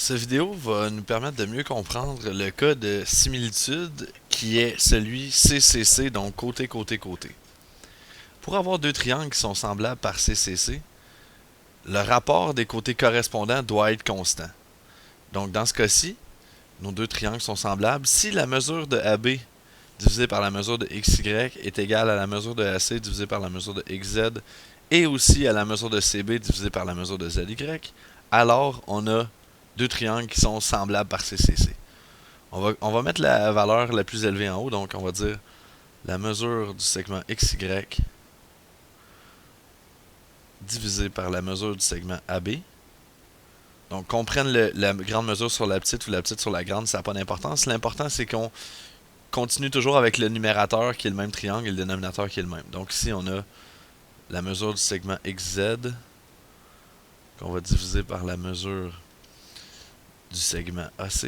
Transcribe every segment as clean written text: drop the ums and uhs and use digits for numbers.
Cette vidéo va nous permettre de mieux comprendre le cas de similitude qui est celui CCC, donc côté, côté, côté. Pour avoir deux triangles qui sont semblables par CCC, le rapport des côtés correspondants doit être constant. Donc dans ce cas-ci, nos deux triangles sont semblables si la mesure de AB divisée par la mesure de XY est égale à la mesure de AC divisée par la mesure de XZ et aussi à la mesure de CB divisée par la mesure de ZY, alors on a deux triangles qui sont semblables par CCC. On va mettre la valeur la plus élevée en haut, donc on va dire la mesure du segment XY divisé par la mesure du segment AB. Donc qu'on prenne la grande mesure sur la petite ou la petite sur la grande, ça n'a pas d'importance. L'important c'est qu'on continue toujours avec le numérateur qui est le même triangle et le dénominateur qui est le même. Donc ici on a la mesure du segment XZ qu'on va diviser par la mesure du segment AC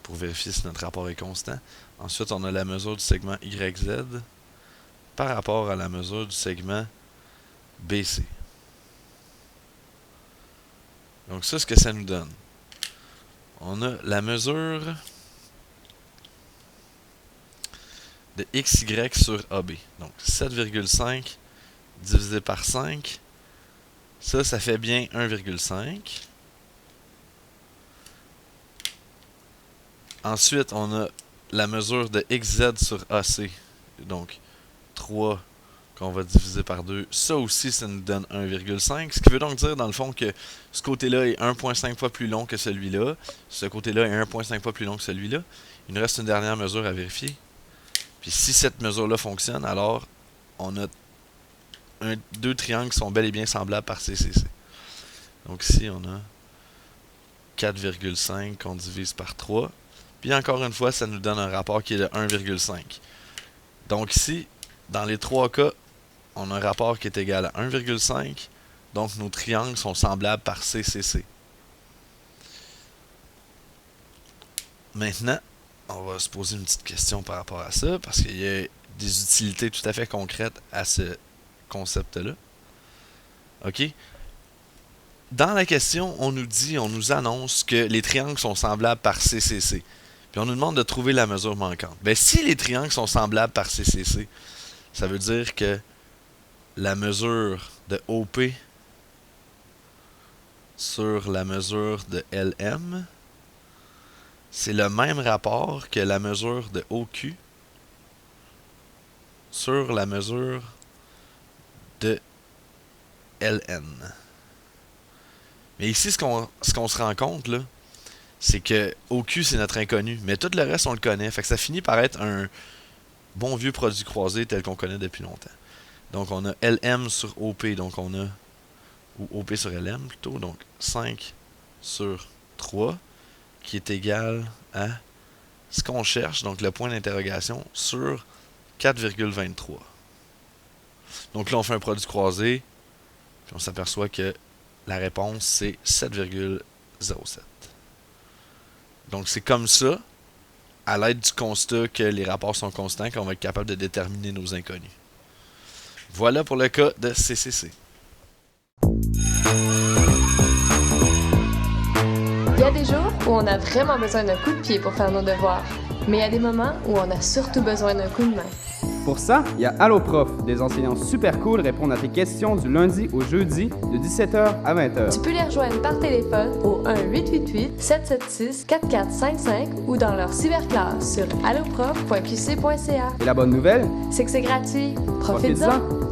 pour vérifier si notre rapport est constant. Ensuite, on a la mesure du segment YZ par rapport à la mesure du segment BC. Donc ça, ce que ça nous donne. On a la mesure de XY sur AB. Donc 7,5 divisé par 5. Ça fait bien 1,5. Ensuite, on a la mesure de XZ sur AC. Donc 3 qu'on va diviser par 2. Ça aussi, ça nous donne 1,5. Ce qui veut donc dire, dans le fond, que ce côté-là est 1,5 fois plus long que celui-là. Ce côté-là est 1,5 fois plus long que celui-là. Il nous reste une dernière mesure à vérifier. Puis si cette mesure-là fonctionne, alors on a deux triangles qui sont bel et bien semblables par CCC. Donc ici, on a 4,5 qu'on divise par 3. Puis encore une fois, ça nous donne un rapport qui est de 1,5. Donc ici, dans les trois cas, on a un rapport qui est égal à 1,5. Donc nos triangles sont semblables par CCC. Maintenant, on va se poser une petite question par rapport à ça, parce qu'il y a des utilités tout à fait concrètes à ce concept-là. OK? Dans la question, on nous annonce que les triangles sont semblables par CCC. Puis on nous demande de trouver la mesure manquante. Ben, si les triangles sont semblables par CCC, ça veut dire que la mesure de OP sur la mesure de LM, c'est le même rapport que la mesure de OQ sur la mesure de LN. Mais ici, ce qu'on se rend compte, là, c'est que OQ, c'est notre inconnu. Mais tout le reste, on le connaît. Fait que ça finit par être un bon vieux produit croisé tel qu'on connaît depuis longtemps. Donc, on a LM sur OP. Donc, on a... Ou OP sur LM, plutôt. Donc, 5 sur 3, qui est égal à ce qu'on cherche, donc le point d'interrogation, sur 4,23. Donc là, on fait un produit croisé, puis on s'aperçoit que la réponse, c'est 7,07. Donc c'est comme ça, à l'aide du constat que les rapports sont constants, qu'on va être capable de déterminer nos inconnus. Voilà pour le cas de CCC. Il y a des jours où on a vraiment besoin d'un coup de pied pour faire nos devoirs, mais il y a des moments où on a surtout besoin d'un coup de main. Pour ça, il y a Allo Prof, des enseignants super cool répondent à tes questions du lundi au jeudi de 17h à 20h. Tu peux les rejoindre par téléphone au 1-888-776-4455 ou dans leur cyberclasse sur alloprof.qc.ca. Et la bonne nouvelle, C'est que c'est gratuit. profite-en! Profites-en!